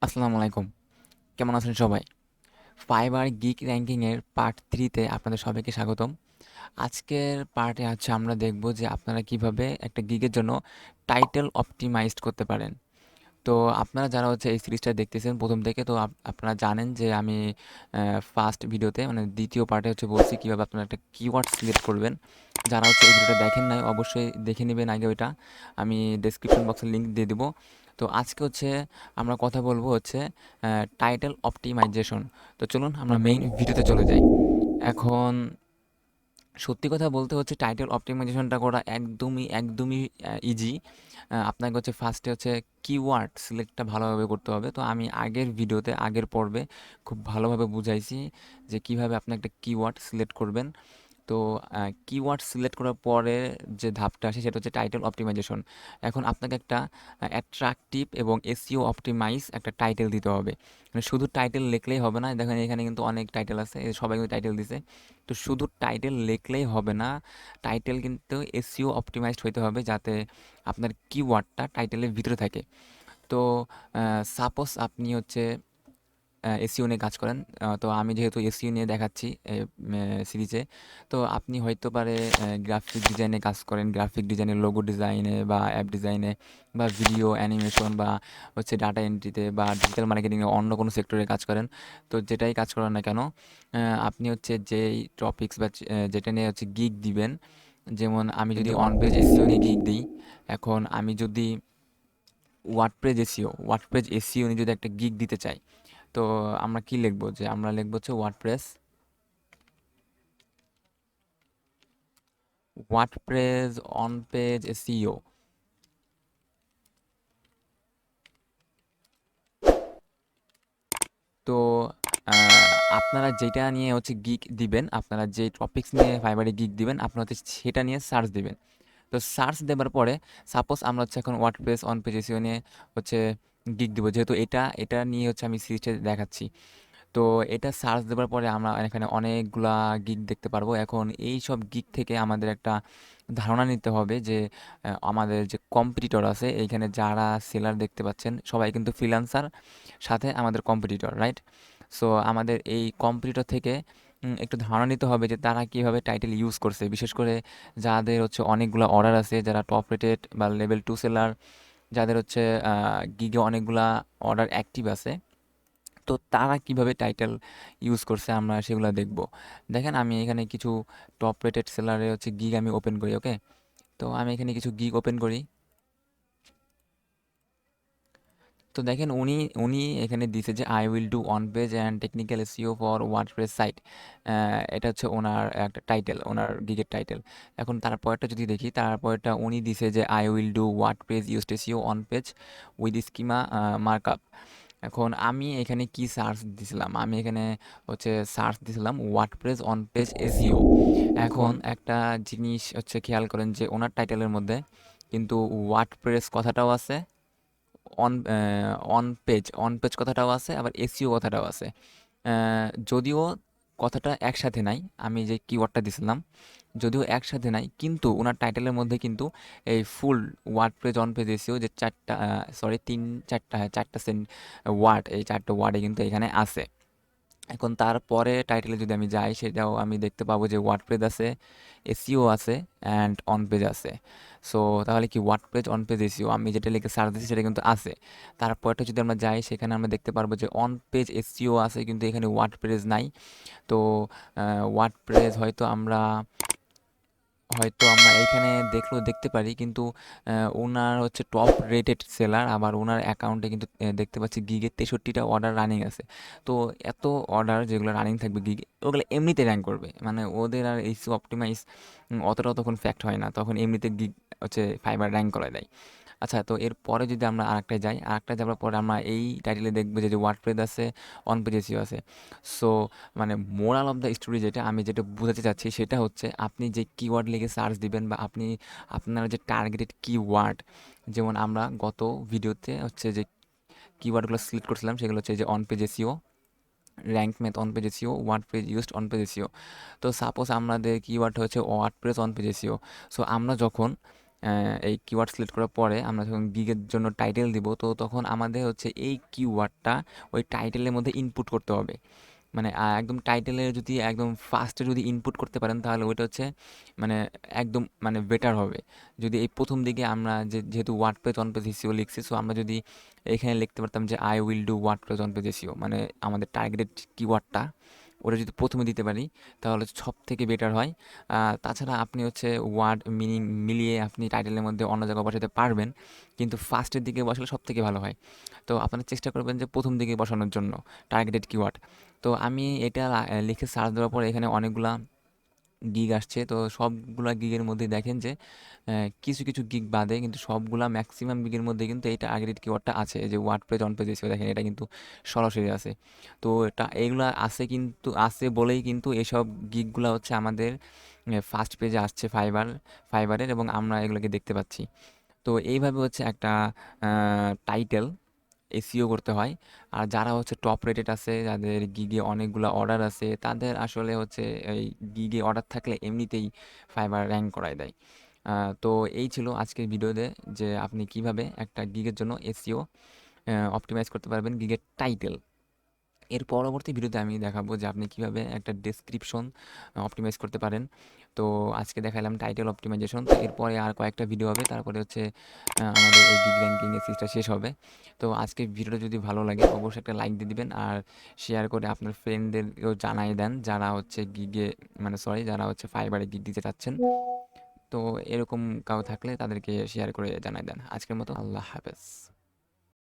আসসালামু আলাইকুম। কেমন আছেন সবাই? ফাইবার গিগ র‍্যাঙ্কিংয়ের পার্ট 3 তে আপনাদের সবাইকে স্বাগতম। আজকের পার্টে আমরা দেখব যে আপনারা কিভাবে একটা গিগের জন্য টাইটেল অপটিমাইজড করতে পারেন। তো আপনারা যারা এই সিরিজটা দেখতেছেন ১ম থেকে, তো আপনারা জানেন যে আমি ফার্স্ট ভিডিওতে মানে ২য় পার্টে বলছি কিভাবে আপনারা একটা কিওয়ার্ড সিলেক্ট করবেন। যারা এই ভিডিওটা দেখেন নাই অবশ্যই দেখে নিবেন আগে ওইটা। আমি ডেসক্রিপশন বক্সে লিংক দিয়ে দিব। তো আজকে আমরা কথা বলবো টাইটেল অপটিমাইজেশন। তো চলুন আমরা মেইন ভিডিওতে চলে যাই। এখন সত্যি কথা বলতে টাইটেল অপটিমাইজেশনটা করা একদমই ইজি। আপনাকে ফার্স্টে কিওয়ার্ড সিলেক্টটা ভালোভাবে করতে হবে। তো আমি আগের ভিডিওতে, আগের পর্বে খুব ভালোভাবে বুঝাইছি যে কিভাবে আপনি একটা কিওয়ার্ড সিলেক্ট করবেন। তো কিওয়ার্ড সিলেক্ট করার পরে যে ধাপটা আসে সেটা টাইটেল অপটিমাইজেশন। এখন আপনাকে একটা অ্যাট্রাকটিভ এবং এসইও অপটিমাইজ একটা টাইটেল দিতে হবে। মানে শুধু টাইটেল লিখলেই হবে না। দেখেন এখানে কিন্তু অনেক টাইটেল আছে, এই সবাই কিন্তু টাইটেল দিছে। তো শুধু টাইটেল লিখলেই হবে না, টাইটেল কিন্তু এসইও অপটিমাইজড হইতে হবে যাতে আপনার কিওয়ার্ডটা টাইটেলের ভিতরে থাকে। তো সাপোজ আপনি এসইও নিয়ে কাজ করেন। তো আমি যেহেতু এসইও নিয়ে দেখাচ্ছি সিরিজে, তো আপনি হয়তো পারে গ্রাফিক ডিজাইনে কাজ করেন, গ্রাফিক ডিজাইনে, লোগো ডিজাইনে বা অ্যাপ ডিজাইনে বা ভিডিও অ্যানিমেশন বা ডাটা এন্ট্রিতে বা ডিজিটাল মার্কেটিংয়ে অন্য কোনো সেক্টরে কাজ করেন। তো যেটাই কাজ করেন না কেন, আপনি যেই টপিকস বা যেটা নিয়ে গিগ দিবেন, যেমন আমি যদি অন পেজ এসইও নিয়ে গিগ দিই, এখন আমি যদি ওয়ার্ডপ্রেস এসইও নিয়ে যদি একটা গিগ দিতে চাই, তো আমরা কি লিখবো, যে আমরা লিখবো ওয়ার্ডপ্রেস অন পেজ এসইও। তো আপনারা যেটা নিয়ে গিগ দিবেন, আপনারা যে টপিকস নিয়ে ফাইবারে গিগ দিবেন, আপনারা সেটা নিয়ে সার্চ দিবেন। তো সার্চ দেবার পরে সাপোজ আমরা এখন ওয়ার্ডপ্রেস অন পেজ এসইও নিয়ে হচ্ছে গিগ দিব, যেহেতু এটা নিয়ে আমি সিরিজটা দেখাচ্ছি। তো এটা সার্চ দেওয়ার পরে আমরা এখানে অনেকগুলা গিগ দেখতে পারবো। এখন এই সব গিগ থেকে আমাদের একটা ধারণা নিতে হবে যে আমাদের যে কম্পিটিটর আছে এইখানে যারা সেলার দেখতে পাচ্ছেন সবাই কিন্তু ফ্রিল্যান্সার, সাথে আমাদের কম্পিটিটর, রাইট? সো আমাদের এই কম্পিটিটর থেকে একটু ধারণা নিতে হবে যে তারা কীভাবে টাইটেল ইউজ করছে, বিশেষ করে যাদের অনেকগুলা অর্ডার আছে, যারা টপ রেটেড বা লেভেল 2 সেলার, যাদের গিগে অনেকগুলা অর্ডার অ্যাক্টিভ আছে। তো তারা কিভাবে টাইটেল ইউজ করছে আমরা সেগুলো দেখব। দেখেন আমি এখানে কিছু টপ রেটেড সেলারে গিগ আমি ওপেন করি, ওকে? তো আমি এখানে কিছু গিগ ওপেন করি। তো দেখেন উনি উনি এখানে দিছে যে I will do on page and technical SEO for WordPress site. এটা ওনার একটা টাইটেল, ওনার গিগের টাইটেল। এখন তারপরটা যদি দেখি, তারপরটা উনি দিছে যে I will do WordPress used SEO on page with schema markup. এখন আমি এখানে কি সার্চ দিছিলাম, আমি এখানে সার্চ দিছিলাম ওয়ার্ডপ্রেস অন পেজ এসইও। এখন একটা জিনিস খেয়াল করেন যে ওনার টাইটেলের মধ্যে কিন্তু ওয়ার্ডপ্রেস কথাটাও আছে, অন পেজ কথাটাও আছে, আবার এসইও কথাটাও আছে। যদিও কথাটা একসাথে নাই, আমি যে কিওয়ার্ডটা দিছিলাম যদিও একসাথে নাই, কিন্তু ওনার টাইটেলের মধ্যে কিন্তু এই ফুল ওয়ার্ডপ্রেস অন পেজ এসইও যে ৪টা, সরি ৩-৪টা, হ্যাঁ ৪টা ওয়ার্ড, এই ৪টা ওয়ার্ডে কিন্তু এখানে আছে। এখন তারপরে টাইটেলে যদি আমি যাই, সেটাও আমি দেখতে পাবো যে ওয়ার্ডপ্রেস আছে, এসইও আছে অ্যান্ড অন পেজ আছে। সো তাহলে কি ওয়ার্ডপ্রেস অন পেজ এসইও আমি যেটা লিখে সার্চ দিচ্ছি সেটা কিন্তু আছে। তারপরটা যদি আমরা যাই, সেখানে আমরা দেখতে পারবো যে অন পেজ এসইও আছে, কিন্তু এখানে ওয়ার্ডপ্রেস নাই। তো ওয়ার্ডপ্রেস হয়তো আমরা এইখানে দেখলেও দেখতে পারি, কিন্তু ওনার টপ রেটেড সেলার, আবার ওনার অ্যাকাউন্টে কিন্তু দেখতে পাচ্ছি গিগে 63টা অর্ডার রানিং আছে। তো এত অর্ডার যেগুলো রানিং থাকবে গিগে, ওগুলো এমনিতে র্যাঙ্ক করবে, মানে ওদের আর এইসব অপটিমাইজ অতটাও তখন ফ্যাক্ট হয় না, তখন এমনিতে গিগ ফাইবার র্যাঙ্ক করে দেয়। আচ্ছা, তো এরপরে যদি আমরা আরেকটায় যাই, আরেকটায় যাওয়ার পরে আমরা এই টাইটেলে দেখবো যে ওয়ার্ডপ্রেস আছে, অন পেজ এসইও আছে। সো মানে মোরাল অফ দ্য স্টোরি, যেটা বোঝাতে চাচ্ছি সেটা আপনি যে কিওয়ার্ড লিখে সার্চ দিবেন, বা আপনার যে টার্গেটেড কিওয়ার্ড, যেমন আমরা গত ভিডিওতে যে কিওয়ার্ডগুলো সিলেক্ট করছিলাম সেগুলো যে on page SEO, rank math on page SEO, WordPress used on page SEO. তো সাপোজ আমাদের keyword WordPress on page SEO. So আমরা যখন এই কিওয়ার্ড সিলেক্ট করার পরে আমরা যখন গিগের জন্য টাইটেল দিব, তো তখন আমাদের হচ্ছে এই কিওয়ার্ডটা ওই টাইটেলের মধ্যে ইনপুট করতে হবে। মানে একদম টাইটেলে যদি একদম ফার্স্টে যদি ইনপুট করতে পারেন তাহলে ওইটা হচ্ছে মানে একদম মানে বেটার হবে। যদি এই প্রথম দিকে আমরা যেহেতু word page on page SEO লিখছি, সো আমরা যদি এখানে লিখতে পারতাম যে I will do word page on page SEO, মানে আমাদের টার্গেটেড কিওয়ার্ডটা ওটা যদি প্রথমে দিতে পারি তাহলে সব থেকে বেটার হয়। তাছাড়া আপনি হচ্ছে ওয়ার্ড মিনিং মিলিয়ে আপনি টাইটেলের মধ্যে অন্য জায়গায় বসাতে পারবেন, কিন্তু ফার্স্টের দিকে বসালে সব থেকে ভালো হয়। তো আপনারা চেষ্টা করবেন যে প্রথম দিকে বসানোর জন্য টার্গেটেড কিওয়ার্ড। তো আমি এটা লিখে সার্চ দেওয়ার পরে এখানে অনেকগুলা গিগ আসছে। তো সবগুলা গিগের মধ্যে দেখেন যে কিছু কিছু গিগ বাদে কিন্তু সবগুলা ম্যাক্সিমাম গিগের মধ্যে কিন্তু এই টার্গেটেড কিওয়ার্ডটা আছে। এই যে word page on page SEO দেখেন এটা কিন্তু সরাসরি আছে। তো এটা এগুলা আছে, কিন্তু আছে বলেই কিন্তু এসব গিগগুলা হচ্ছে আমাদের ফার্স্ট পেজে আসছে ফাইবারের, এবং আমরা এগুলোকে দেখতে পাচ্ছি। তো এইভাবে হচ্ছে একটা টাইটেল এসইও করতে হয়। আর যারা হচ্ছে টপ রেটেড আছে, যাদের গিগে অনেকগুলা অর্ডার আছে, তাদের আসলে হচ্ছে এই গিগে অর্ডার থাকলে এমনিতেই ফাইবার র্যাঙ্ক করায় দেয়। তো এই ছিল আজকের ভিডিওতে যে আপনি কিভাবে একটা গিগের জন্য এসইও অপটিমাইজ করতে পারবেন গিগের টাইটেল। এর পরবর্তী ভিডিওতে আমি দেখাবো যে আপনি কিভাবে একটা ডেসক্রিপশন অপটিমাইজ করতে পারেন। তো আজকে দেখালাম টাইটেল অপটিমাইজেশন। তো এরপরে আর কয়েকটা ভিডিও হবে, তারপরে হচ্ছে আমাদের এই গিগ র্যাঙ্কিং এর সিরিজটা শেষ হবে। তো আজকের ভিডিওটা যদি ভালো লাগে অবশ্যই একটা লাইক দিয়ে দিবেন, আর শেয়ার করে আপনার ফ্রেন্ডদেরকেও জানাই দেন যারা হচ্ছে গিগে মানে সরি যারা হচ্ছে ফাইবারে গিগ দিতে চাচ্ছেন। তো এরকম কাউ থাকলে তাদেরকে শেয়ার করে জানাই দেন। আজকের মতো আল্লাহ হাফেজ।